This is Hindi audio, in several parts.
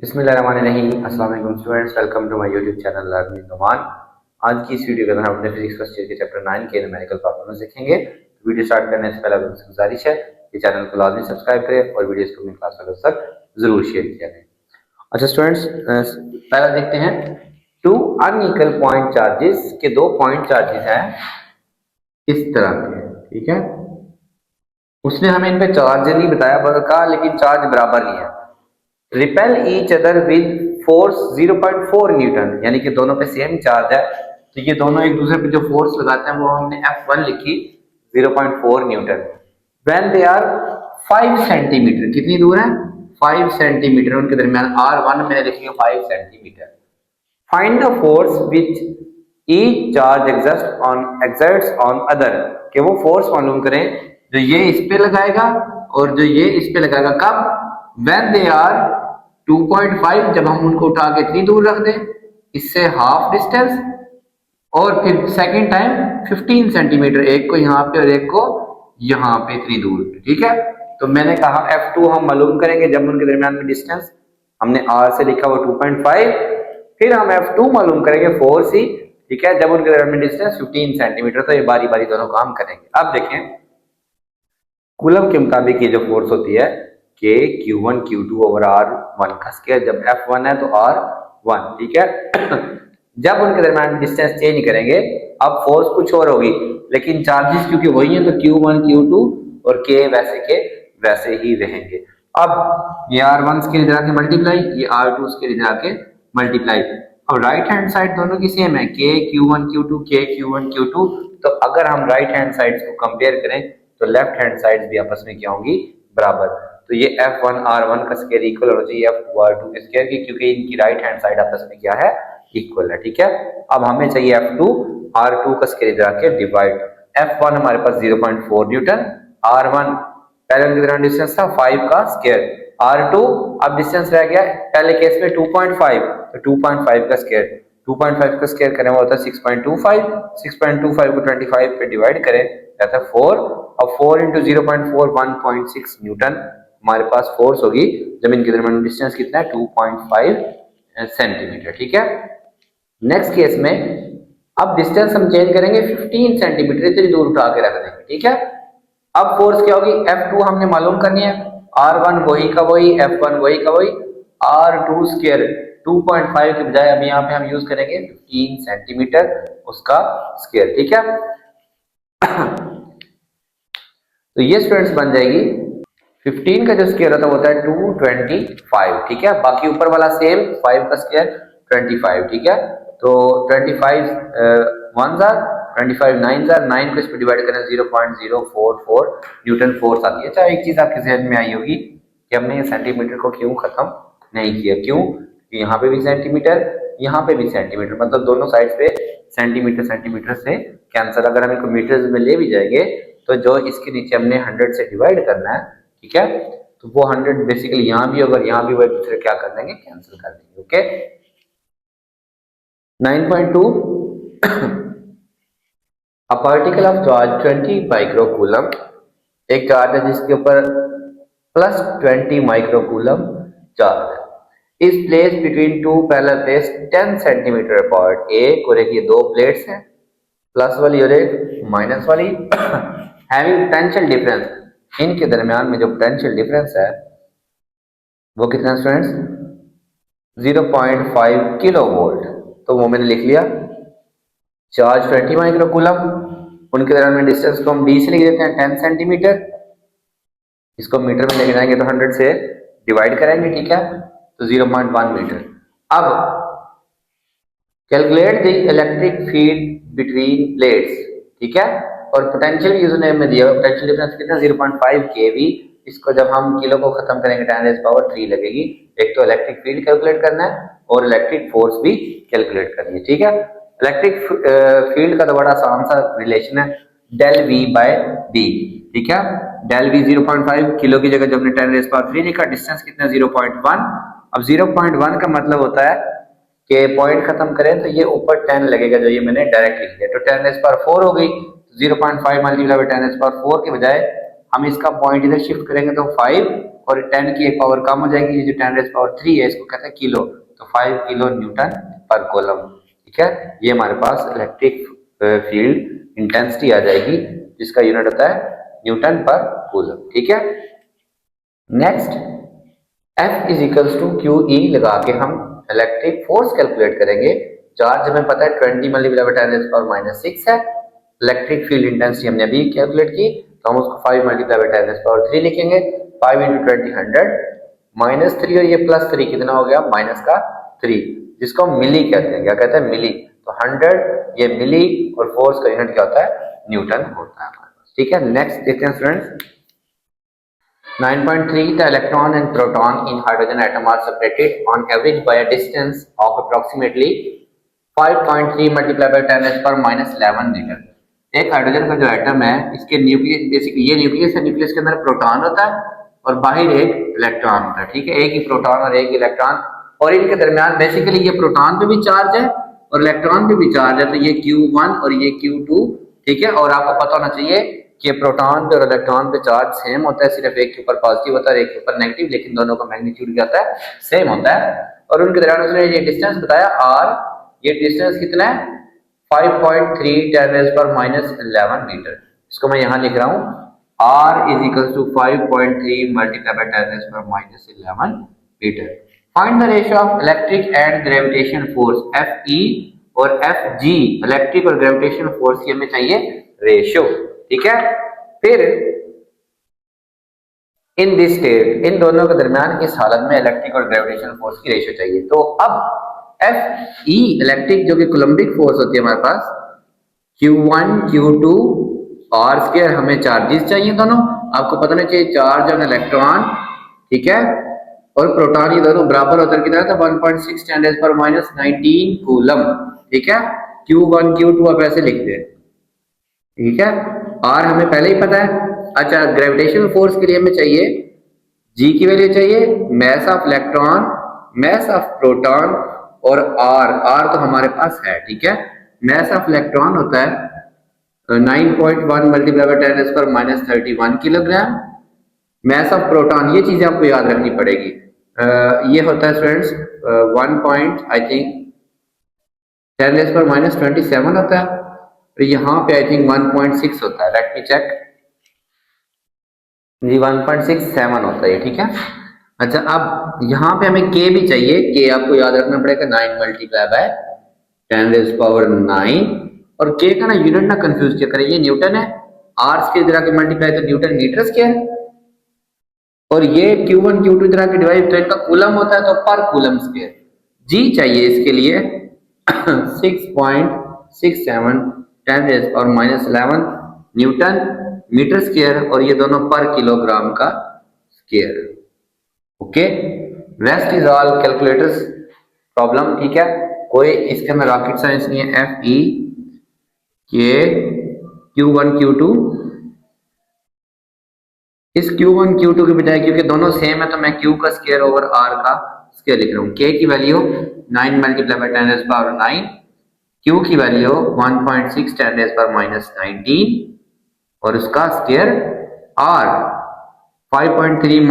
बिस्मिल्लाहिर्रहमानिर्रहीम। अस्सलाम वालेकुम students, welcome to my YouTube channel Learning Numan. आज की इस वीडियो के अंदर हम अपने फिजिक्स फर्स्ट ईयर के चैप्टर 9 के न्यूमेरिकल प्रॉब्लम्स देखेंगे। वीडियो स्टार्ट करने से पहले आपसे गुजारिश है कि चैनल को लाजमी सब्सक्राइब करें और वीडियोस को अपनी क्लास मेंबर्स तक जरूर शेयर किया करें। अच्छा स्टूडेंट्स, पहला देखते हैं टू अनइक्वल पॉइंट चार्जेस के दो पॉइंट चार्जेस हैं इस तरह के, ठीक है। उसने हमें इन पे चार्ज नहीं बताया बल्कि लेकिन चार्ज बराबर ही है। Repel each other with force 0.4 Newton, यानी कि दोनों पे सेम चार्ज है, तो ये दोनों एक दूसरे पे जो फोर्स लगाते हैं वो हमने F1 लिखी 0.4 newton. When they are 5 centimetre, कितनी दूर है 5 सेंटीमीटर उनके दरमियान, R1 मैंने लिखी है 5 centimetre. Find the force which each charge exerts on other, कि वो फोर्स मालूम करें जो ये इस पे लगाएगा और जो ये इस पे लगाएगा, कब व्हेन दे आर 2.5, जब हम उनको उठा के इतनी दूर रख दें, इससे हाफ डिस्टेंस, और फिर सेकंड टाइम 15 सेंटीमीटर, एक को यहाँ पे और एक को यहाँ पे इतनी दूर, ठीक है। तो मैंने कहा F2 हम मालूम करेंगे जब उनके दरमियान में डिस्टेंस हमने R से लिखा वो 2.5, फिर हम F2 मालूम करेंगे 4C, ठीक है, जब उनके दरमियान में डिस्टेंस 15 सेंटीमीटर। तो ये बारी बारी दोनों काम करेंगे। अब देखें कूलम के मुताबिक ये जो फोर्स होती है के Q1 Q2 ओवर R1 का स्क्वायर, जब F1 है तो R1, ठीक है। जब उनके दरमियान डिस्टेंस चेंज करेंगे अब फोर्स कुछ और होगी, लेकिन चार्जेस क्योंकि वही है तो Q1 Q2 और K वैसे के वैसे ही रहेंगे। अब ये R1 के लिए जाके मल्टीप्लाई, ये R2 के लिए जाके मल्टीप्लाई। अब राइट हैंड साइड दोनों की सेम है, K Q1 Q2 K Q1 Q2, तो अगर हम राइट हैंड साइड को कंपेयर करें तो लेफ्ट हैंड साइड भी आपस में क्या होंगी, बराबर। तो ये F1 R1 का स्क्वायर इक्वल होना चाहिए F2 R2 के स्क्वायर की, क्योंकि इनकी राइट हैंड साइड आपस में क्या है, इक्वल है, ठीक है। अब हमें चाहिए F2 R2 का स्क्वायर जाके डिवाइड। F1 हमारे पास 0.4 न्यूटन, R1 पहले उनके दरमियान डिस्टेंस था 5 का स्क्वायर, R2 अब डिस्टेंस रह गया पहले केस में 2.5, तो 2.5 का स्क्वायर, 2.5 का स्क्वायर करें वो होता है 6.25, 6.25 को 25 पे डिवाइड करें रहता है 4। अब 4 इंटू 0.4 1.6 न्यूटन हमारे पास फोर्स होगी जमीन के दरमियान डिस्टेंस कितना है 2.5 सेंटीमीटर, ठीक है। नेक्स्ट केस में अब डिस्टेंस हम चेंज करेंगे 15 सेंटीमीटर, इतनी दूर उठा के रख देंगे, ठीक है। अब फोर्स क्या होगी, F2 हमने मालूम करनी है, R1 वही का वही, F1 वही का वही, R2 स्क्वायर 2.5 के बजाय अब यहाँ पे हम यूज करेंगे 15 सेंटीमीटर उसका स्क्वायर, ठीक है। तो ये स्टूडेंट्स बन जाएगी 15 का जो स्क्वायर होता है 225, ठीक है। बाकी ऊपर वाला सेम 5 का स्क्वायर 25, ठीक है। तो 25 1 जार 25 9 जार 9 को इस पे डिवाइड करें 0.044 न्यूटन फोर्स आती है। अच्छा एक चीज आपके जहन में आई होगी कि हमने सेंटीमीटर को क्यों खत्म नहीं किया, क्यों, यहाँ पे भी सेंटीमीटर यहाँ पे भी सेंटीमीटर, मतलब दोनों साइड पे सेंटीमीटर सेंटीमीटर से कैंसिल। अगर हम इनको मीटर्स में ले भी जाएंगे तो जो इसके नीचे हमने 100 से डिवाइड करना है, ठीक है, तो वो 100 बेसिकली यहाँ भी होगा यहाँ भी, वो एक दूसरे क्या कर देंगे, कैंसिल कर देंगे, okay. 9.2 a particle of charge 20 microcoulomb, एक चार्ज है जिसके ऊपर प्लस 20 माइक्रोकूलम चार्ज है, इस place between two parallel plates 10 centimetre apart. एक और एक ये दो प्लेट्स हैं, प्लस वाली और एक माइनस वाली, हैविंग पोटेंशियल डिफरेंस, इनके दरमियान में जो पोटेंशियल डिफरेंस है वो कितना स्टूडेंट्स 0.5 किलो वोल्ट। तो वो मैंने लिख लिया, चार्ज 20 माइक्रोकूलम, उनके दरमियान में डिस्टेंस को हम d से लिख देते हैं 10 सेंटीमीटर, इसको मीटर में लेके जाएंगे तो 100 से डिवाइड करेंगे, ठीक है, तो 0.1 मीटर। अब calculate the electric field between plates, ठीक है, और पोटेंशियल यूजर में दिया हुआ पोटेंशियल डिफरेंस कितना 0.5 केवी। इसको जब हम किलो को खत्म करेंगे 10⁻³ लगेगी। एक तो इलेक्ट्रिक फील्ड कैलकुलेट करना है और इलेक्ट्रिक फोर्स भी कैलकुलेट करनी है, ठीक है। इलेक्ट्रिक फील्ड का तो बड़ा आसान सा रिलेशन है, डेल V बाय डी, ठीक है। डेल V 0.5 किलो की जगह जब हमने 10⁻³ लिखा, डिस्टेंस कितना 0.1। अब 0.1 का मतलब होता है कि पॉइंट खत्म करें तो ये ऊपर 10 लगेगा, जो ये मैंने डायरेक्ट लिख दिया, तो 10⁻⁴ हो गई। 0.5 मल्टीप्लाई बाय 10⁻⁴ के बजाय हम इसका पॉइंट इधर शिफ्ट करेंगे तो 5 और 10 की एक पावर कम हो जाएगी, ये जो 10⁻³ है इसको कहते हैं किलो, तो 5 किलो न्यूटन पर कूलम। ठीक है, ये हमारे पास इलेक्ट्रिक फील्ड इंटेंसिटी आ जाएगी जिसका यूनिट होता है न्यूटन पर कूलम। ठीक है, next F is equals to Q E लगा के हम इलेक्ट्रिक फोर्स कैलकुलेट करेंगे। चार्ज हमें पता है 20 मल्टीप्लाई बाय 10⁻⁶ है। इलेक्ट्रिक फील्ड इंटेंसिटी हमने अभी कैलकुलेट की, तो हम उसको 5 मल्टीप्लाई बाय 10⁻³ लिखेंगे। 5 × 20 100 -3 और ये +3 कितना हो गया -3, जिसको हम मिली कहते हैं। क्या कहते हैं? मिली। तो 100 ये मिली और फोर्स का यूनिट क्या होता है? न्यूटन होता है हमारे पास। ठीक है, नेक्स्ट देखते हैं students 9.3 the electron and proton in hydrogen atom are separated on average by a distance of approximately 5.3 multiplied by 10⁻⁻11 metre. एक हाइड्रोजन का जो एटम है इसके न्यूक्लियस, बेसिकली ये न्यूक्लियस है, न्यूक्लियस के अंदर प्रोटॉन होता है और बाहर एक इलेक्ट्रॉन होता है। ठीक है, एक ही प्रोटॉन और एक इलेक्ट्रॉन, और इनके दरमियान बेसिकली ये प्रोटॉन पे भी चार्ज है और इलेक्ट्रॉन पे भी चार्ज है, तो ये Q1 और ये Q2। ठीक है, और आपको पता होना चाहिए कि प्रोटॉन पे और इलेक्ट्रॉन पे चार्ज सेम होता है, सिर्फ एक के ऊपर पॉजिटिव होता है एक के ऊपर नेगेटिव, लेकिन दोनों का मैग्नीट्यूड क्या होता है? सेम होता है। और उनके दरमियान उसने ये डिस्टेंस बताया r, ये डिस्टेंस कितना है? 5.3 10⁻⁻11 मीटर। इसको मैं यहाँ लिख रहा हूँ, r is equal to 5.3 multiply by 10⁻⁻11 metre. Find the ratio of electric and gravitation force Fe और Fg। इलेक्ट्रिक और ग्रेविटेशन फोर्स की हमें चाहिए रेशियो। ठीक है, फिर इन दिस स्टेट, इन दोनों के दरमियान इस हालत में इलेक्ट्रिक और ग्रेविटेशन फोर्स की रेशियो चाहिए। तो अब Fe इलेक्ट्रिक जो कि कूलम्बिक फोर्स होती है हमारे पास, Q1 Q2 r², हमें चार्जेस चाहिए दोनों। आपको पता नहीं चाहिए चार्ज ऑन इलेक्ट्रॉन, ठीक है, और प्रोटॉन, ये दोनों बराबर होकर कितना था? 1.6 10⁻⁻19 कूलम। ठीक है, Q1 Q2 आप ऐसे लिखते हैं। ठीक है, आर हमें पहले ही पता है। अच्छा, ग्रेविटेशन फोर्स के लिए हमें चाहिए जी की वैल्यू चाहिए, mass of electron, mass of proton, और आर तो हमारे पास है। ठीक है, मैस ऑफ इलेक्ट्रॉन होता है 9.1 multiply by 10⁻31 kilogram. Mess of proton, ये चीजें आपको याद रखनी पड़ेगी, ये होता है स्टूडेंट्स 1 आई थिंक 10⁻27 होता है, तो यहाँ पे आई थिंक 1.6 होता है। लेट मी चेक जी, 1.67 होता है। ठीक है, अच्छा, अब यहाँ पे हमें के भी चाहिए। के आपको याद रखना पड़ेगा 9 मल्टीप्लाई बाय 10⁻9, और के का ना यूनिट ना कंफ्यूज किया करें, ये न्यूटन है, आर के इधर के मल्टीप्लाई तो न्यूटन मीटर स्क्वायर, और ये Q1 Q2 इधर के डिवाइड तो इनका कूलम होता है, तो पर कूलम स्क्वायर। जी चाहिए इसके लिए 6.67 10⁻11 न्यूटन मीटर स्क्वायर, और ये दोनों पर किलोग्राम का square. Okay, rest is all calculators problem. ठीक है, कोई इसके अंदर रॉकेट साइंस नहीं है। Fe के Q1 Q2, इस Q1 Q2 के बजाय क्योंकि दोनों सेम है तो मैं Q का स्क्वायर ओवर R का स्क्वायर लिख रहा हूँ। K की वैल्यू 9 मल्टीप्लाई बाय 10⁻9, Q की वैल्यू 1.6 10⁻19, और उसका स्क्वायर R 5.3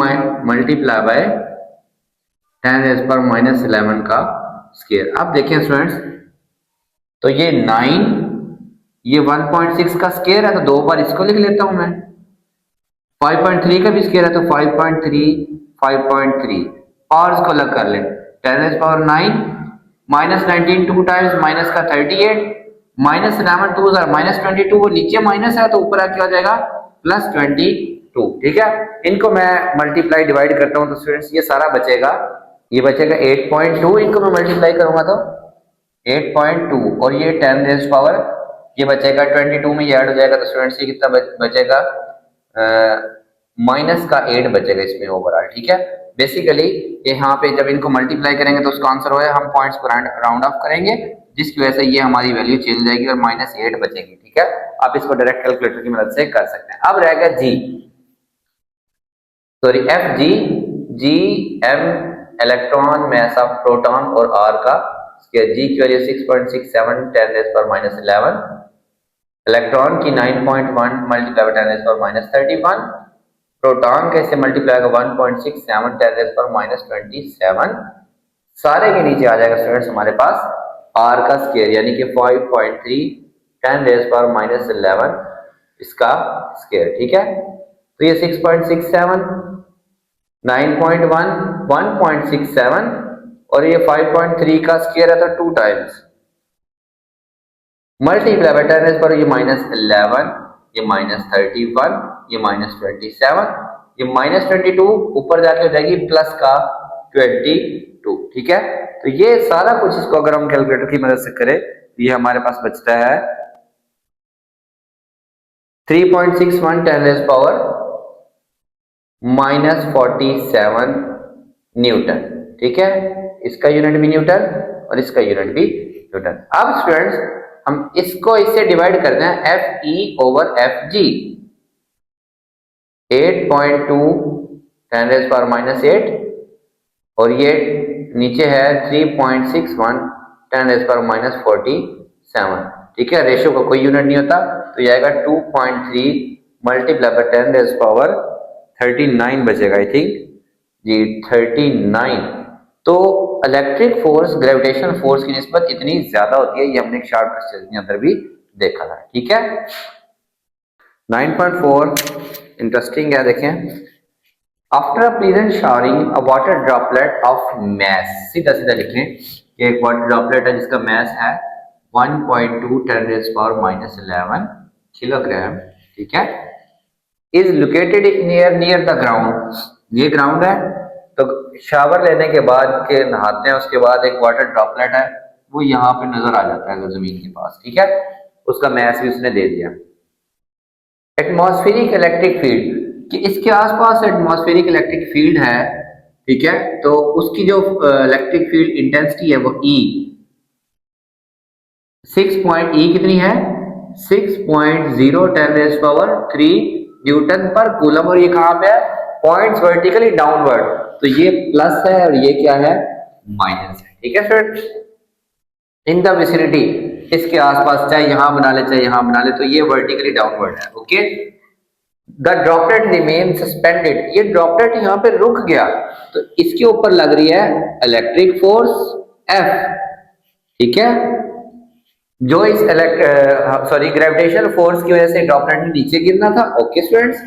मल्टीप्लाई बाय 10⁻11 का स्क्वायर। अब देखें स्टूडेंट्स, तो ये 9, ये 1.6 का स्क्वायर है, तो दो बार इसको लिख लेता हूं मैं। 5.3 का भी स्क्वायर है, तो 5.3 और इसको अलग कर ले। 10⁻9 -19 टू टाइम्स माइनस का 38, -11 2 -22, वो नीचे माइनस है तो ऊपर आके आ जाएगा +22। ठीक है, इनको मैं मल्टीप्लाई डिवाइड करता हूं तो स्टूडेंट्स ये सारा बचेगा, ये बचेगा 8.2, इनको मैं मल्टीप्लाई करूंगा तो 8.2, और ये 10⁻, ये बचेगा 22 में ये ऐड हो जाएगा, तो स्टूडेंट्स ये कितना बचेगा? -8 बचेगा इसमें ओवरऑल। ठीक है, बेसिकली यहाँ पे जब इनको मल्टीप्लाई करेंगे तो उसका आंसर होगा, हम पॉइंट्स को राउंड ऑफ करेंगे, जिसकी वजह से ये हमारी वैल्यू चेंज जाएगी और -8 बचेगी। ठीक है, आप इसको डायरेक्ट कैलकुलेटर की मदद से कर सकते हैं। अब रहेगा G, sorry Fg, G M electron, mass of proton और आर का स्क्वायर। जी की वैल्यू 6.67 10⁻11, इलेक्ट्रॉन की 9.1 मल्टीप्लाई बाय 10⁻31, प्रोटॉन का इससे मल्टीप्लाई होगा 1.67 10 रेज़ पर -27, सारे के नीचे आ जाएगा स्टूडेंट्स हमारे पास r का स्क्वायर यानी कि 5.3 10 रेज़ पर -11 इसका स्क्वायर। ठीक है, तो ये 6.67 9.1 1.67 और ये 5.3 का स्क्वायर है तो 2 टाइम्स मल्टीप्लाई बाय 10 रेज़ पर ये -11, ये -31, ये -27, ये -22 ऊपर जाके हो जाएगी प्लस का 22। ठीक है, तो ये सारा कुछ इसको अगर हम कैलकुलेटर की मदद से करें तो ये हमारे पास बचता है 3.61 10 रेज़ पावर -47 न्यूटन। ठीक है, इसका यूनिट भी न्यूटन और इसका यूनिट भी न्यूटन। अब स्टूडेंट्स हम इसको इससे डिवाइड करते हैं F E over F G. 8.2 10 raise power -8 और ये नीचे है 3.61 10 रेज़ पावर -47। ठीक है, रेशियो का कोई यूनिट नहीं होता तो ये आएगा 2.3 मल्टीप्लाई बाय 10 रेज़ पावर 39 बचेगा आई थिंक जी 39। तो इलेक्ट्रिक फोर्स ग्रेविटेशनल फोर्स की निस्बत इतनी ज्यादा होती है, ये हमने एक शार्ट क्वेश्चन के अंदर भी देखा था। ठीक है, 9.4 इंटरेस्टिंग है, देखें। After a pleasant showering a water droplet of mass, सीधा सीधा लिखें कि एक वाटर ड्रॉपलेट है जिसका मैस है 1.2 10 रेज़ पावर -11 किलोग्राम। ठीक है, is located near the ground, ये ग्राउंड है तो शावर लेने के बाद के नहाते हैं उसके बाद एक वाटर ड्रॉपलेट है वो यहाँ पे नजर आ जाता है जमीन के पास। ठीक है, उसका मैस भी उसने दे दिया। एटमॉस्फेरिक इलेक्ट्रिक फील्ड कि इसके आसपास एटमॉस्फेरिक इलेक्ट्रिक फील्ड है। ठीक है, तो उसकी जो इलेक्ट्रिक फील्ड इंटेंसिटी है वो ई 6 कितनी है 6.0 10 रेज़ पावर 3 न्यूटन पर कूलम, और ये कहाँ पे है पॉइंट्स वर्टिकली डाउनवर्ड, तो ये प्लस है और ये क्या है माइनस है। ठीक है स्टूडेंट, इन द विसिनिटी इसके आसपास, चाहे यहां बना ले चाहे यहां बना ले, तो ये वर्टिकली डाउनवर्ड है। Okay, the droplet remain suspended, ये ड्रॉपलेट यहाँ पे रुक गया तो इसके ऊपर लग रही है इलेक्ट्रिक फोर्स F। ठीक है, जो इस ग्रेविटेशनल फोर्स की वजह से ड्रॉपलेट ने नीचे गिरना था। ओके स्टूडेंट्स,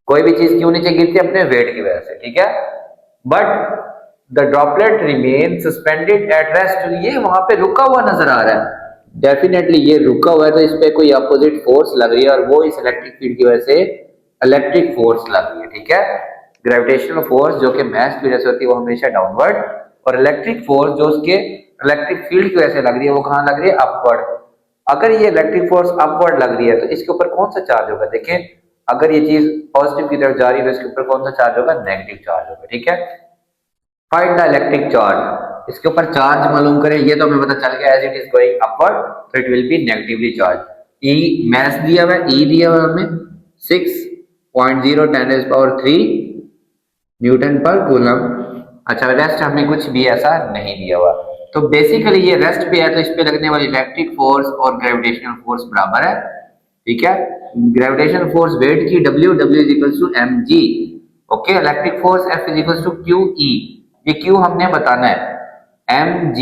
कोई भी चीज क्यों नीचे गिरती है अपने वेट की वजह से। ठीक है, but the droplet remain suspended at rest, ये वहां पे रुका हुआ नजर आ रहा है। डेफिनेटली ये रुका हुआ है तो इस पे कोई अपोजिट फोर्स लग रही है और वो इस इलेक्ट्रिक फील्ड की वजह से इलेक्ट्रिक फोर्स लग रही है। ठीक है, ग्रेविटेशनल फोर्स जो कि मास की वजह से होती है वो हमेशा डाउनवर्ड, और इलेक्ट्रिक फोर्स जो उसके इलेक्ट्रिक फील्ड की वजह से लग रही है वो कहां लग रही है अपवर्ड। अगर ये इलेक्ट्रिक फोर्स अपवर्ड लग रही है तो इसके ऊपर कौन सा चार्ज होगा, देखें अगर ये चीज पॉजिटिव की तरफ जा रही है तो इसके ऊपर कौन सा चार्ज होगा नेगेटिव चार्ज होगा। ठीक है, फाइंड द इलेक्ट्रिक चार्ज, इसके ऊपर चार्ज मालूम करें, ये तो हमें पता चल गया as it is going upward तो it will be negatively charge. E मास दिया हुआ है, ई दिया हुआ है हमें 6.0 10 रेज़ पावर 3 न्यूटन पर कूलम। अच्छा, रेस्ट हमें कुछ भी ऐसा नहीं दिया हुआ, तो बेसिकली ये रेस्ट पे है तो इस पे लगने वाली इलेक्ट्रिक फोर्स और ग्रेविटेशनल फोर्स बराबर है। ठीक है, ग्रेविटेशनल फोर्स वेट की W is equal to mg। Okay, electric force F is equal to QE, ये Q हमने बताना है mg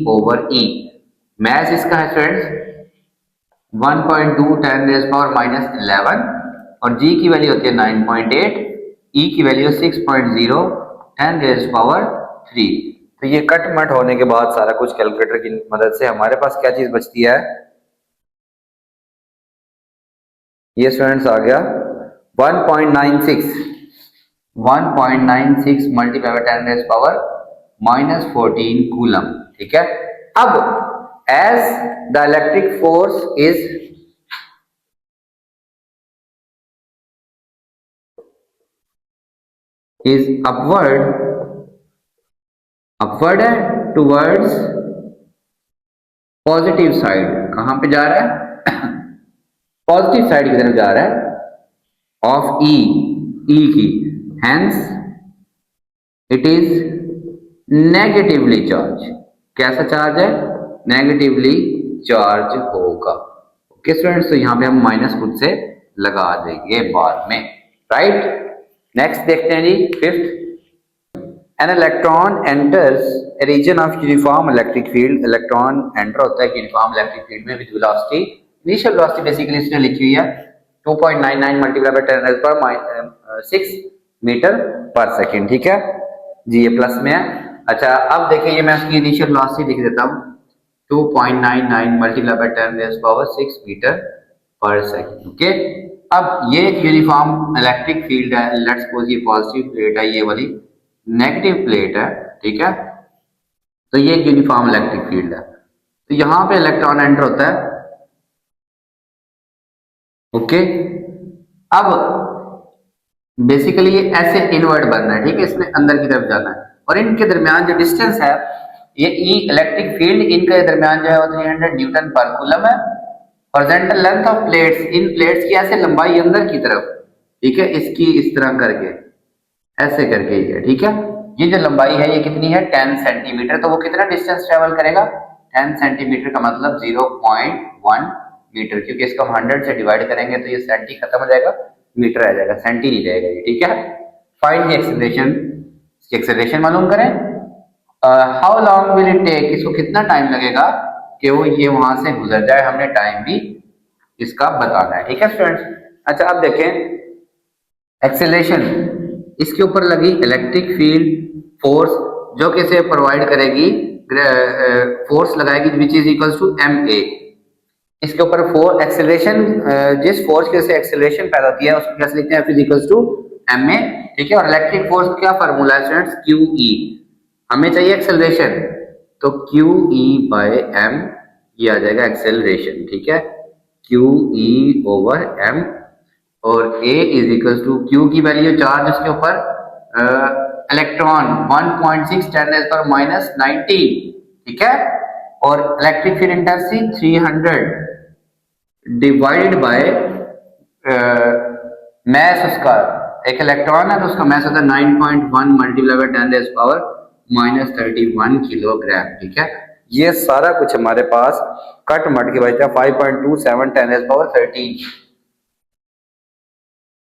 ओवर E। मैस इसका है फ्रेंड्स 1.2 10 रेज़ पावर -11 और G की वैल्यू होती है 9.8, E की वैल्यू 6.0 10 रेज़ पावर 3। तो ये कट मट होने के बाद सारा कुछ कैलकुलेटर की मदद से हमारे पास क्या चीज बचती है, ये स्टूडेंट्स आ गया 1.96 multiply by 10 raise power -14 coulomb. ठीक है, अब as the electric force is upward है टुवर्ड्स पॉजिटिव साइड, कहां पे जा रहा है पॉजिटिव साइड की तरफ जा रहा है ऑफ ई की, hence it is negatively charge. कैसा चार्ज है, नेगेटिवली चार्ज होगा। ओके स्टूडेंट्स, तो यहां पे हम माइनस खुद से लगा देंगे बाद में, राइट। नेक्स्ट देखते हैं जी fifth, an electron enters a region of uniform electric field. Electron enter होता है यूनिफॉर्म इलेक्ट्रिक फील्ड में with velocity, initial velocity basically इसने लिखी हुई है 2.99 मल्टीप्लाई बाय 10 पर 6 मीटर पर सेकंड, ठीक है जी, ये प्लस में है। अच्छा अब देखिए ये मैं उसकी इनिशियल वेलोसिटी लिख देता हूँ 2.99 मल्टीप्लाई बाय 10⁻6 मीटर पर सेकंड, ओके। अब ये एक यूनिफॉर्म इलेक्ट्रिक फील्ड है, लेट्स सपोज ये पॉजिटिव प्लेट है, ये वाली नेगेटिव प्लेट है, ठीक है। तो ये एक यूनिफॉर्म इलेक्ट्रिक फील्ड है, तो यहां पे इलेक्ट्रॉन एंटर होता है, ओके। अब बेसिकली ये ऐसे इनवर्ट बनना है, ठीक है, इसमें अंदर की तरफ जाना है, और इनके दरमियान जो डिस्टेंस है, ये ई इलेक्ट्रिक फील्ड इनके दरमियान जो है वो 300 न्यूटन पर कूलम है। Horizontal length of plates, in plates की ऐसे लंबाई अंदर की तरफ, ठीक है, इसकी इस तरह करके ऐसे करके ये, ठीक है, ये जो लंबाई है ये कितनी है 10 सेंटीमीटर। तो वो कितना डिस्टेंस ट्रेवल करेगा 10 सेंटीमीटर का मतलब 0.1 मीटर, क्योंकि इसको हम 100 से डिवाइड करेंगे तो ये सेंटी खत्म हो जाएगा, मीटर आ जाएगा, सेंटी नहीं रहेगा ये, ठीक है। फाइंड द एक्सेलरेशन, इसकी एक्सेलरेशन मालूम करें। How long will it take, इसको कितना टाइम लगेगा कि वो ये वहां से गुजर जाए, हमने टाइम भी इसका बताना है, ठीक है स्टूडेंट्स। अच्छा अब देखें एक्सेलरेशन, इसके ऊपर लगी इलेक्ट्रिक फील्ड फोर्स जो कि इसे प्रोवाइड करेगी, फोर्स लगाएगी which is equals to ma। इसके ऊपर फोर्स एक्सेलरेशन, जिस फोर्स की वजह से एक्सेलरेशन पैदा होती है उसको कैसे लिखते हैं, F is equals to ma, ठीक है। और इलेक्ट्रिक फोर्स क्या फार्मूला है स्टूडेंट्स, QE। हमें चाहिए एक्सेलरेशन, तो QE बाय m, ये आ जाएगा एक्सेलरेशन, ठीक है, QE ओवर m। और A is equal to Q की वैल्यू चार्ज उसके ऊपर इलेक्ट्रॉन 1.6 10⁻⁻90, ठीक है। और electric field intensity 300 divided by mass, उसका एक इलेक्ट्रॉन है तो उसका मैस होता है 9.1 मल्टीप्लाई बाय 10⁻31 किलोग्राम, ठीक है। ये सारा कुछ हमारे पास कट मट के बचता है 5.27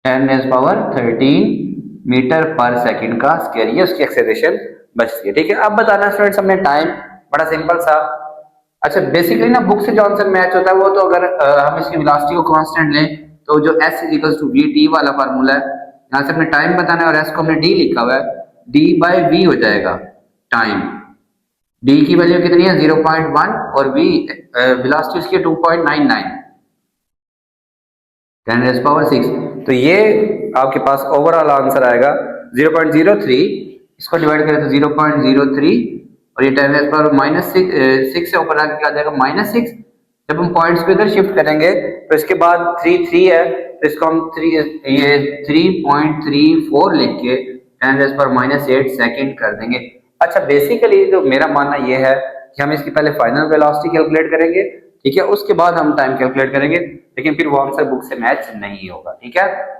10⁻13 मीटर पर सेकंड का स्क्वायर, ये उसकी एक्सेलरेशन बचती है, ठीक है। अब बताना स्टूडेंट्स हमने टाइम, बड़ा सिंपल सा। अच्छा बेसिकली ना बुक से जो आंसर मैच होता है वो, तो अगर हम इसकी वेलोसिटी को कांस्टेंट लें तो जो s is equal to vt वाला फार्मूला है, यहाँ से हमने टाइम बताना है और s को हमने d लिखा हुआ है, d बाय v हो जाएगा टाइम। d की वैल्यू कितनी है 0.1 और v वेलोसिटी उसकी 2.99 10⁻6, तो ये आपके पास ओवरऑल आंसर आएगा 0.03। इसको डिवाइड करें तो 0.03 और ये 10⁻6 से ऊपर आके क्या आ जाएगा -6। जब हम पॉइंट्स को इधर शिफ्ट करेंगे तो इसके बाद 3 है, तो इसको हम 3.34 लिख के 10⁻8 सेकंड कर देंगे। अच्छा बेसिकली तो मेरा मानना ये है कि हम इसकी पहले फाइनल वेलोसिटी कैलकुलेट करेंगे, ठीक है, उसके बाद हम टाइम कैलकुलेट करेंगे, लेकिन फिर वो आंसर बुक से मैच नहीं होगा, ठीक है।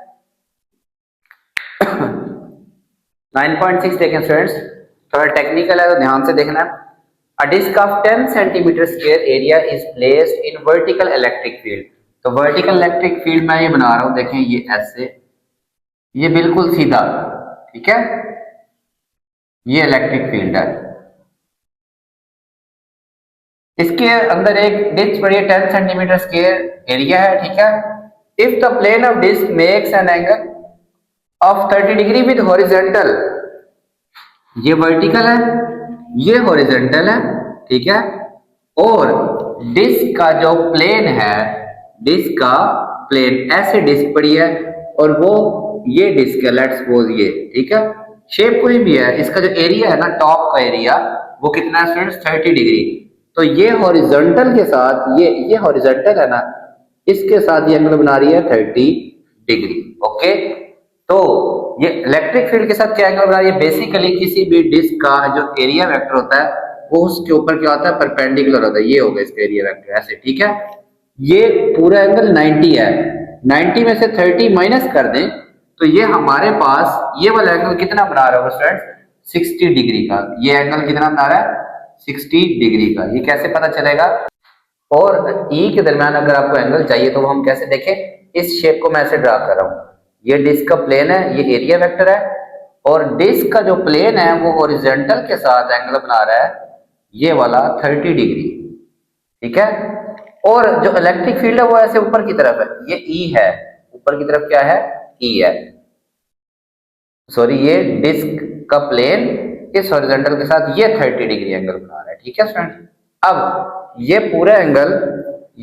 9.6 देखें स्टूडेंट्स, थोड़ा टेक्निकल है तो ध्यान से देखना है। A disk of 10 centimeter square area is placed in vertical electric field। तो वर्टिकल इलेक्ट्रिक फील्ड मैं ये बना रहा हूं, देखें ये ऐसे, ये बिल्कुल सीधा, ठीक है, ये इलेक्ट्रिक फील्ड है। इसके अंदर एक डिस्क पड़ी है 10 सेंटीमीटर स्क्वायर एरिया है, ठीक है। If the plane of disc makes an angle of 30 degree with horizontal, ये वर्टिकल है, ये हॉरिजॉन्टल है, ठीक है। और डिस्क का जो प्लेन है, डिस्क का प्लेन ऐसे डिस्क पड़ी है और वो ये डिस्क है, लेट्स सपोज ये, ठीक है, शेप कोई भी है, इसका जो एरिया है ना टॉप का एरिया वो कितना है स्टूडेंट्स 30 डिग्री। तो ये हॉरिजॉन्टल के साथ ये हॉरिजॉन्टल है ना, इसके साथ ये एंगल बना रही है 30 डिग्री, ओके। तो ये इलेक्ट्रिक फील्ड के साथ क्या एंगल बना रही है, बेसिकली किसी भी डिस्क का जो एरिया वेक्टर होता है वो उसके ऊपर क्या होता है परपेंडिकुलर होता है, ये होगा इसका एरिया वेक्टर ऐसे, ठीक है। ये पूरा एंगल 90 है, 90 में से 30 माइनस कर दें तो ये हमारे पास ये वाला एंगल कितना बना रहा है स्टूडेंट्स 60 डिग्री का। ये एंगल कितना बना रहा है 60 डिग्री का। ये कैसे पता चलेगा, और E के दरमियान अगर आपको एंगल चाहिए तो हम कैसे देखें, इस शेप को मैं ऐसे ड्रा कर रहा हूं, ये डिस्क का प्लेन है, ये एरिया वेक्टर है, और डिस्क का जो प्लेन है वो हॉरिजॉन्टल के साथ एंगल बना रहा है ये वाला 30 डिग्री, ठीक है। और जो इलेक्ट्रिक फील्ड है वो ऐसे ऊपर की तरफ है, ये ई है, ऊपर की तरफ क्या है, ई है, सॉरी ये डिस्क का प्लेन इस हॉरिजॉन्टल के साथ ये 30 डिग्री एंगल बना रहा है, ठीक है स्टूडेंट। अब ये पूरा एंगल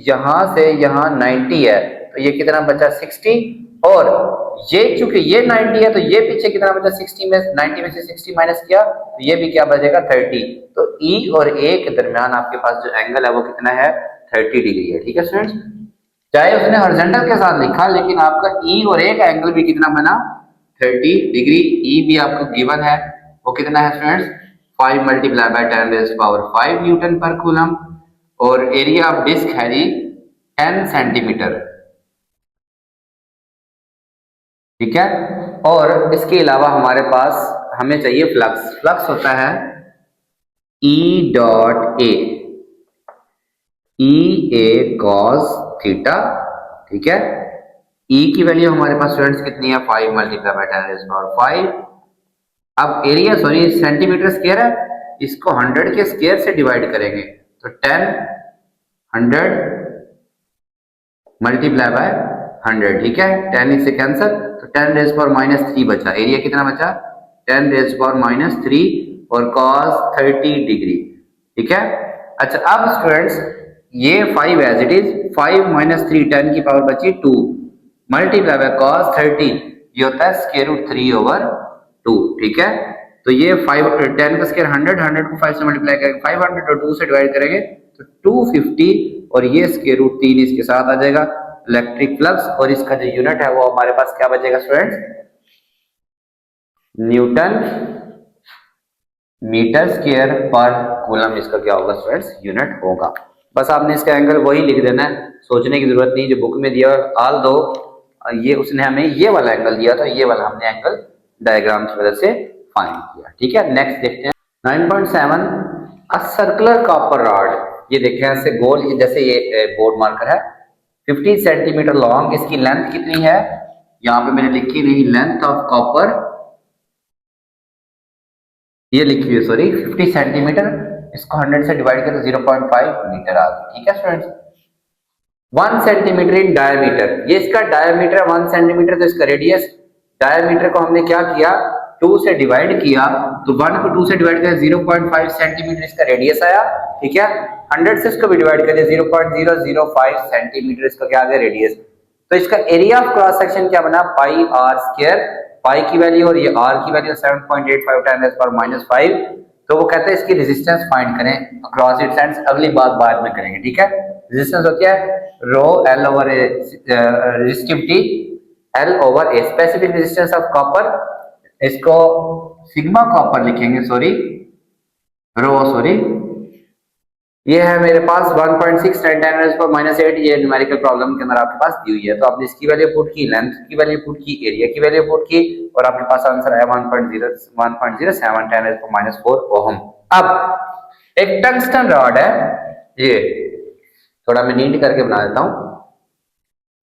यहां से यहां 90 है, तो ये कितना बचा 60, और ये चूंकि ये 90 है तो ये पीछे कितना बचा 60 में, 90 में से 60 माइनस किया तो ये भी क्या बचेगा 30। तो ई और ए के दरमियान आपके पास जो एंगल है वो कितना है 30 डिग्री है, ठीक है स्टूडेंट्स। चाहे उसने हॉरिजॉन्टल के साथ लिखा लेकिन आपका ई और ए का एंगल भी कितना बना 30 डिग्री। ई भी आपको गिवन है, वो कितना है students 5 multiply by 10 raise power 5 Newton पर कूलम, और एरिया ऑफ डिस्क है जी 10 सेंटीमीटर, ठीक है। और इसके अलावा हमारे पास हमें चाहिए फ्लक्स। फ्लक्स होता है E dot A, E A cos theta, ठीक है। ई की वैल्यू हमारे पास स्टूडेंट्स कितनी है 5 मल्टीप्लाई बाय 10 रेज़ पावर 5। अब एरिया सॉरी सेंटीमीटर स्क्वायर है, इसको 100 के स्क्वायर से डिवाइड करेंगे तो 10 100 मल्टीप्लाई बाय 100, ठीक है। 10 इससे कैंसिल तो 10 रेज़ पावर माइनस 3 बचा। एरिया कितना बचा 10 रेज़ पावर माइनस 3 और कॉस 30 डिग्री, ठीक है। अच्छा अब स्टूडेंट्स ये 5 एज इट इज, 5 माइनस 3 10 की पावर बची 2 मल्टीप्लाई बाय कॉस 30, ये होता है स्क्वायर रूट 3 ओवर 2, ठीक है। तो ये 5 10 का स्क्वायर 100, 100 को 5 से मल्टीप्लाई करेंगे 500 और 2 से डिवाइड करेंगे तो 250, और ये स्क्वायर रूट 3 इसके साथ आ जाएगा इलेक्ट्रिक फ्लक्स, और इसका जो यूनिट है वो हमारे पास क्या बचेगा स्टूडेंट्स न्यूटन मीटर स्क्वायर पर कूलम, इसका क्या होगा स्टूडेंट्स यूनिट होगा। बस आपने इसका एंगल वही लिख देना है, सोचने की जरूरत नहीं, जो बुक में दिया आल दो ये उसने हमें ये वाला एंगल दिया था, ये वाला हमने एंगल डायग्राम की मदद से फाइंड किया, ठीक है। नेक्स्ट देखते हैं 9.7 अ सर्कुलर कॉपर रॉड। ये देखें ऐसे गोल, जैसे ये बोर्ड मार्कर है 50 सेंटीमीटर लॉन्ग, इसकी लेंथ कितनी है यहाँ पे मैंने लिखी नहीं, लेंथ ऑफ कॉपर ये लिखी हुई है सॉरी 50 सेंटीमीटर, इसको 100 से डिवाइड करें तो 0.5 मीटर आ गई, ठीक है स्टूडेंट्स। 1 सेंटीमीटर इन डायमीटर, ये इसका डायमीटर 1 सेंटीमीटर, तो इसका रेडियस, डायमीटर को हमने क्या किया 2 से डिवाइड किया, तो 1 को 2 से डिवाइड करें 0.5 सेंटीमीटर इसका रेडियस आया, ठीक है। 100 से इसको भी डिवाइड करें 0.005 सेंटीमीटर इसका क्या आ गया रेडियस। तो इसका एरिया ऑफ क्रॉस सेक्शन क्या बना पाई आर स्क्वायर, पाई की वैल्यू और ये आर की वैल्यू 7.85 10 पर -5। तो वो कहते हैं इसकी रेजिस्टेंस फाइंड करें अक्रॉस इट्स एंड्स, अगली बात बाद में करेंगे, ठीक है। रेजिस्टेंस होती है रो L over resistivity L over A, specific resistance of copper, इसको सिग्मा कॉपर लिखेंगे सॉरी रो सॉरी, ये है मेरे पास 1.6 10 पर -8, ये न्यूमेरिकल प्रॉब्लम के अंदर आपके पास दी हुई है। तो आपने इसकी वैल्यू पुट की, लेंथ की वैल्यू पुट की, एरिया की वैल्यू पुट की, और आपके पास आंसर आया 1.07 10 -4 ओहम। अब एक टंगस्टन रॉड है, ये थोड़ा मैं नीट करके बना देता हूँ।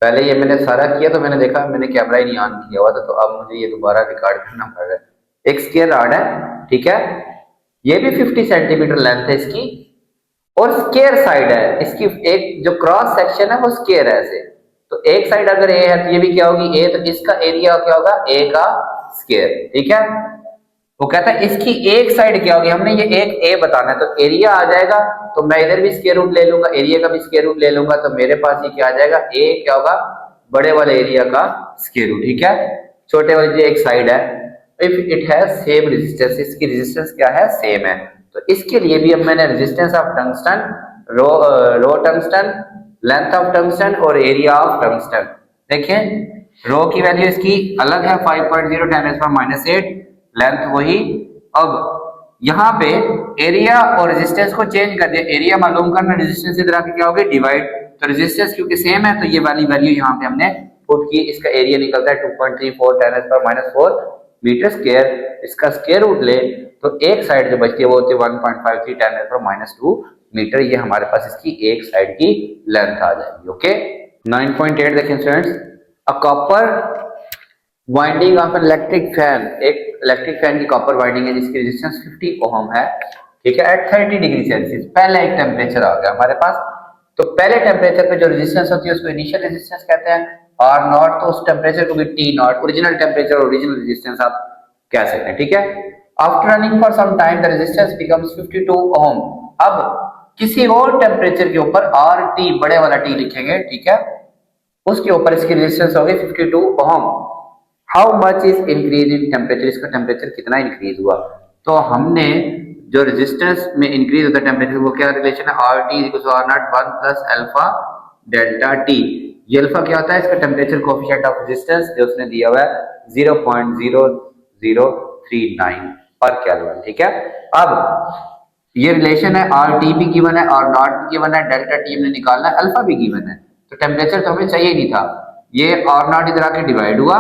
पहले ये मैंने सारा किया तो मैंने देखा मैंने कैमरा ही नहीं ऑन किया हुआ था, तो अब मुझे ये दोबारा रिकॉर्ड करना पड़ रहा है। एक स्क्वायर रॉड है, ठीक है, ये भी 50 सेंटीमीटर लेंथ है इसकी, और स्क्वायर साइड है इसकी, एक जो क्रॉस सेक्शन है वो स्क्वायर है ऐसे, तो एक साइड अगर ए है तो ये भी क्या होगी ए, तो इसका एरिया क्या होगा ए का स्क्वायर, ठीक है। वो कहता है इसकी एक साइड क्या होगी, हमने ये एक ए बताना है, तो एरिया आ जाएगा, तो मैं इधर भी स्क्वायर रूट ले लूंगा, एरिया का भी स्क्वायर रूट ले लूंगा, तो मेरे पास ये क्या आ जाएगा ए क्या होगा बड़े वाले एरिया का स्क्वायर रूट, ठीक है। छोटे वाले जो एक साइड है, if it has same resistance, इसकी रेजिस्टेंस क्या है सेम है, तो इसके लिए भी अब मैंने resistance of tungsten, rho tungsten, length of tungsten और एरिया ऑफ टंगस्टन, देखें रो की वैल्यू इसकी अलग है 5.0 10 -8, लेंथ वही। अब यहाँ पे एरिया और रेजिस्टेंस को चेंज कर दिया, एरिया मालूम करना, रेजिस्टेंस इधर आके क्या होगा डिवाइड, तो रेजिस्टेंस क्योंकि सेम है तो ये वाली वैल्यू यहाँ पे हमने पुट की, इसका एरिया निकलता है 2.34 10 -4 मीटर स्क्वायर, इसका स्क्वायर रूट ले तो एक साइड जो बचती है वो होती है 1.53 10 -2 मीटर, ये हमारे पास इसकी एक साइड की लेंथ आ जाएगी, ओके। 9.8 देखें students, a copper winding of electric fan, एक इलेक्ट्रिक फैन की कॉपर वाइंडिंग है जिसकी रेजिस्टेंस 50 ओम है, ठीक है, एट 30 डिग्री सेल्सियस। पहला एक टेम्परेचर आ गया हमारे पास। तो पहले टेम्परेचर पे जो रेजिस्टेंस होती है उसको इनिशियल रेजिस्टेंस कहते हैं, आर नॉट। तो उस टेम्परेचर को भी T naught, original temperature, original resistance आप कह सकते हैं, ठीक है। After running for some time the resistance becomes 52 ohm. अब किसी और टेम्परेचर के ऊपर आर टी, बड़े वाला टी लिखेंगे, ठीक है, उसके ऊपर इसकी रेजिस्टेंस होगी 52 ohm. How much is increase in temperature, इसका टेम्परेचर कितना इंक्रीज हुआ। तो हमने जो रेजिस्टेंस में इंक्रीज होता है टेम्परेचर, वो क्या रिलेशन है, R T equal R naught 1 plus alpha delta T. ये अल्फा क्या होता है, इसका टेम्परेचर कोएफिशिएंट ऑफ रेजिस्टेंस जो उसने दिया हुआ है 0.0039 पर केल्विन, ठीक है। अब ये रिलेशन है, आर टी भी गिवन है, आर नॉट भी गिवन है, डेल्टा टी हमने निकालना है, अल्फा भी गिवन है। तो टेम्परेचर तो हमें चाहिए नहीं था। ये आर नॉट इधर आके डिवाइड हुआ,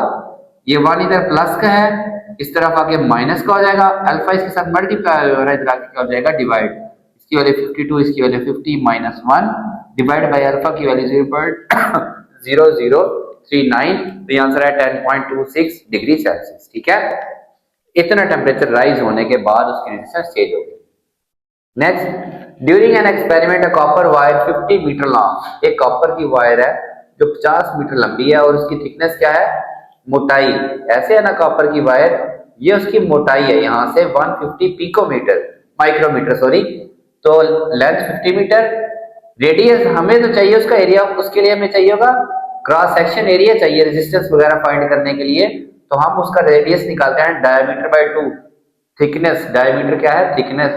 ये 1 इधर प्लस का है, इस तरफ आके माइनस का हो जाएगा, अल्फा इसके साथ मल्टीप्लाई हो रहा है, इधर आके क्या हो जाएगा, डिवाइड। इसकी वैल्यू 52, इसकी value 50 minus 1 divide by alpha की वैल्यू 0.0039। तो ये आंसर है 10.26 डिग्री सेल्सियस, ठीक है। इतना टेम्परेचर राइज होने के बाद उसकी रेजिस्टेंस चेंज होगी। Next, during an experiment a copper wire 50 metre long, एक कॉपर की वायर है जो 50 मीटर लंबी है और उसकी थिकनेस क्या है, मोटाई। ऐसे है ना कॉपर की वायर, ये उसकी मोटाई है यहाँ से 150 पिकोमीटर, माइक्रोमीटर सॉरी। तो लेंथ 50 मीटर, रेडियस हमें तो चाहिए उसका एरिया, उसके लिए हमें चाहिए होगा क्रॉस सेक्शन एरिया चाहिए रेजिस्टेंस वगैरह फाइंड करने के लिए। तो हम उसका रेडियस निकालते हैं डायमीटर बाय 2, थिकनेस, डायमीटर क्या है, थिकनेस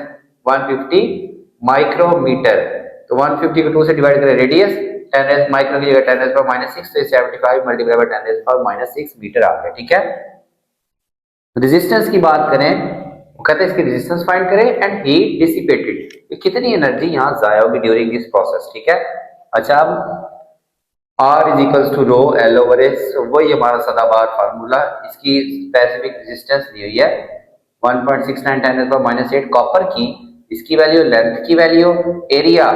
150 माइक्रोमीटर। तो 150 को 2 से डिवाइड करें, रेडियस 10 रेज़ माइक्रो की जगह 10 रेज़ पावर -6, तो 75 multiply by 10 raise power -6 metre आ गया, ठीक है। रेजिस्टेंस की बात करें, वो कहते हैं इसकी रेजिस्टेंस फाइंड करें एंड हीट डिसिपेटेड, कितनी एनर्जी यहाँ जाया होगी ड्यूरिंग दिस प्रोसेस, ठीक है। अच्छा, अब R is equals to rho L over S, वही हमारा सदाबहार फार्मूला। इसकी स्पेसिफिक रेजिस्टेंस दी हुई है 1.69 10 -8 कॉपर की, इसकी वैल्यू, लेंथ की value, area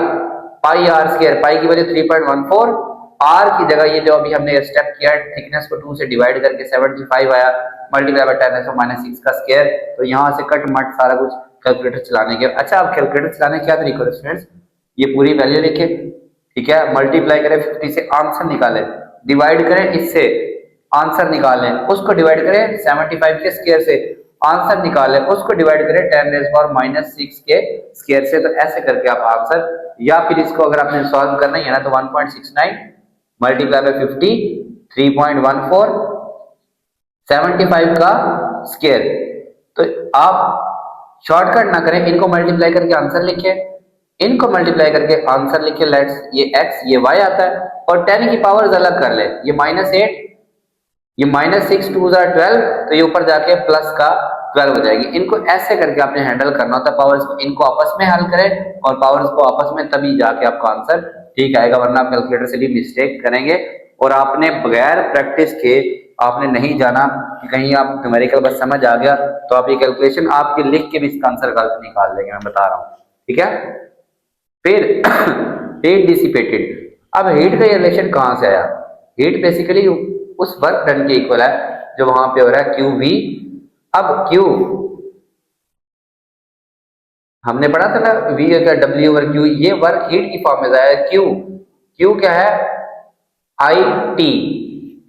pi R square, pi की वैल्यू 3.14, आर की जगह ये जो अभी हमने स्टेप किया थिकनेस को 2 से डिवाइड करके 75 आया, मल्टीप्लाई बाय 10 -6 का स्क्वायर। तो यहाँ से कट मट सारा कुछ कैलकुलेटर चलाने के। अच्छा, अब कैलकुलेटर चलाने क्या तरीका है स्टूडेंट्स, ये पूरी वैल्यू लिखे, ठीक है, मल्टीप्लाई करें 50 से आंसर निकालें, डिवाइड करें इससे आंसर निकालें, उसको डिवाइड करें 75 के स्क्वायर से आंसर निकालें, उसको डिवाइड करें 10 रेज़ पावर -6 के स्क्वायर से। तो ऐसे करके आप आंसर, या फिर इसको अगर आपने सॉल्व करना ही है ना, तो 1.69 मल्टीप्लाई बाय 50 3.14 75 का स्क्वायर। तो आप शॉर्टकट ना करें, इनको मल्टीप्लाई करके आंसर लिखें, इनको मल्टीप्लाई करके आंसर लिखे, लेट्स ये x ये y आता है, और 10 की पावर्स अलग कर ले, ये -8 ये -6 2 12, तो ये ऊपर जाके प्लस का 12 हो जाएगी। इनको ऐसे करके आपने हैंडल करना होता है पावर्स को, इनको आपस में हल करें और पावर्स को आपस में, तभी जाके आपका आंसर ठीक आएगा, वरना आप कैलकुलेटर से भी मिस्टेक करेंगे। और आपने बगैर प्रैक्टिस के आपने नहीं जाना कि कहीं आप न्यूमेरिकल बस समझ आ गया तो आप ये कैलकुलेशन आपके लिख के भी इसका आंसर गलत निकाल देंगे, मैं बता रहा हूँ, ठीक है। फिर हीट डिसिपेटेड, अब हीट का रिलेशन कहां से आया, हीट बेसिकली उस वर्क डन के इक्वल है जो वहां पे हो रहा है QV। अब Q हमने पढ़ा था ना, V का W ओवर Q, ये वर्क हीट की फॉर्म में आया है। Q क्या है, IT,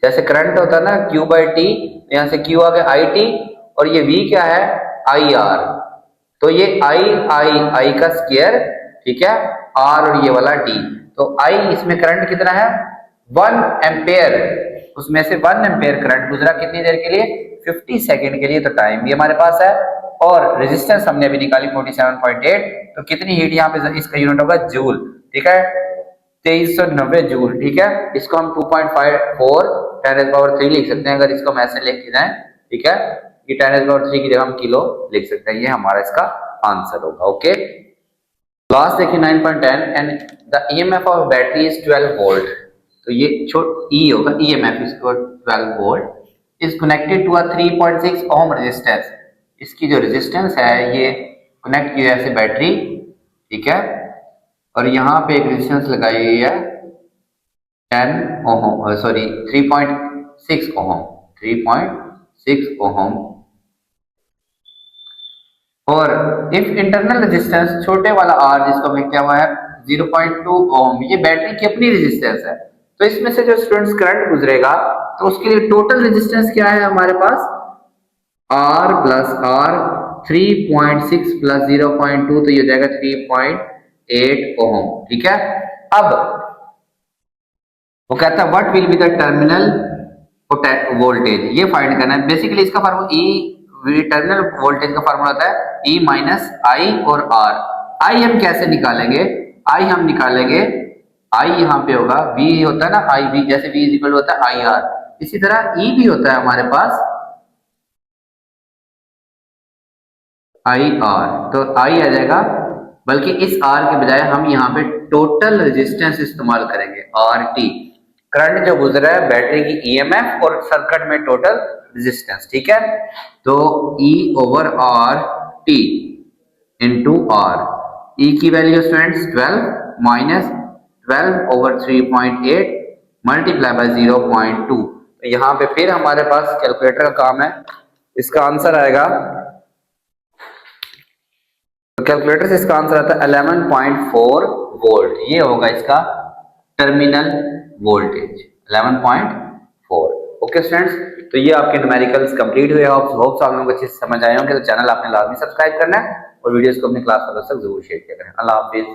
जैसे करंट होता है ना Q/T, यहां से Q आ गया IT, और ये V क्या है, IR। तो ये I का स्क्वायर, ठीक है, R और ये वाला D। तो I इसमें करंट कितना है 1 एम्पेयर, उसमें से 1 एम्पेयर करंट गुजरा कितनी देर के लिए, 50 सेकेंड के लिए। तो टाइम भी हमारे पास है, और रेजिस्टेंस हमने अभी निकाली 47.8। तो कितनी हीट यहाँ पे, इसका यूनिट होगा जूल, ठीक है, 2390 जूल, ठीक है। इसको हम 2.54 10⁻³ लिख सकते हैं, अगर इसको हम ऐसे लिख के जाए, ठीक है, ये 10⁻³ की जगह हम किलो लिख सकते हैं, ये हमारा इसका आंसर होगा, ओके। लास्ट देखिए 9.10, and the EMF of battery is 12 volt. तो ये ई होगा, ईएमएफ इसको 12 volt is connected to a 3.6 ohm resistance. इसकी जो रेजिस्टेंस है ये कनेक्ट की है ऐसे बैटरी, ठीक है, और यहाँ पे एक रेजिस्टेंस लगाई हुई है 10 ओम, सॉरी 3.6 ओम, 3.6 ओम। और इफ इंटरनल रेजिस्टेंस छोटे वाला आर जिसको हमने क्या हुआ है 0.2 ओम, ये बैटरी की अपनी रेजिस्टेंस है। तो इसमें से जो स्टूडेंट्स करंट गुजरेगा तो उसके लिए टोटल रेजिस्टेंस क्या है हमारे पास R प्लस आर 3.6 प्लस 0.2, तो ये हो जाएगा 3.8 ओम। ठीक है, अब वो कहता है what will be the terminal voltage, ये फाइंड करना है। बेसिकली इसका फार्मूला टर्मिनल वोल्टेज का फार्मूला होता है E माइनस आई और R। I हम कैसे निकालेंगे, I हम निकालेंगे, I यहाँ पे होगा V होता है ना, I V, जैसे V इज इक्वल होता है आई आर, इसी तरह E भी होता है हमारे पास आई आर। तो I आ जाएगा, बल्कि इस R के बजाय हम यहाँ पे टोटल रेजिस्टेंस इस्तेमाल करेंगे RT, करंट जो गुजरा है बैटरी की EMF और सर्किट में टोटल रेजिस्टेंस। ठीक है, तो E over R T into R, E की value students 12 minus 12 over 3.8 multiply by 0.2। तो यहाँ पे फिर हमारे पास कैलकुलेटर का काम है, इसका आंसर आएगा, तो कैलकुलेटर से इसका आंसर आता है 11.4 वोल्ट। ये होगा इसका टर्मिनल वोल्टेज 11.4। ओके स्टूडेंट्स, तो ये आपके न्यूमेरिकल्स कंप्लीट हुए। होप्स आप लोगों को अच्छे से समझ आए होंगे। तो चैनल आपने लाजमी सब्सक्राइब करना है और वीडियोस को अपने क्लास वालों तक जरूर शेयर करें। अल्लाह हाफिज।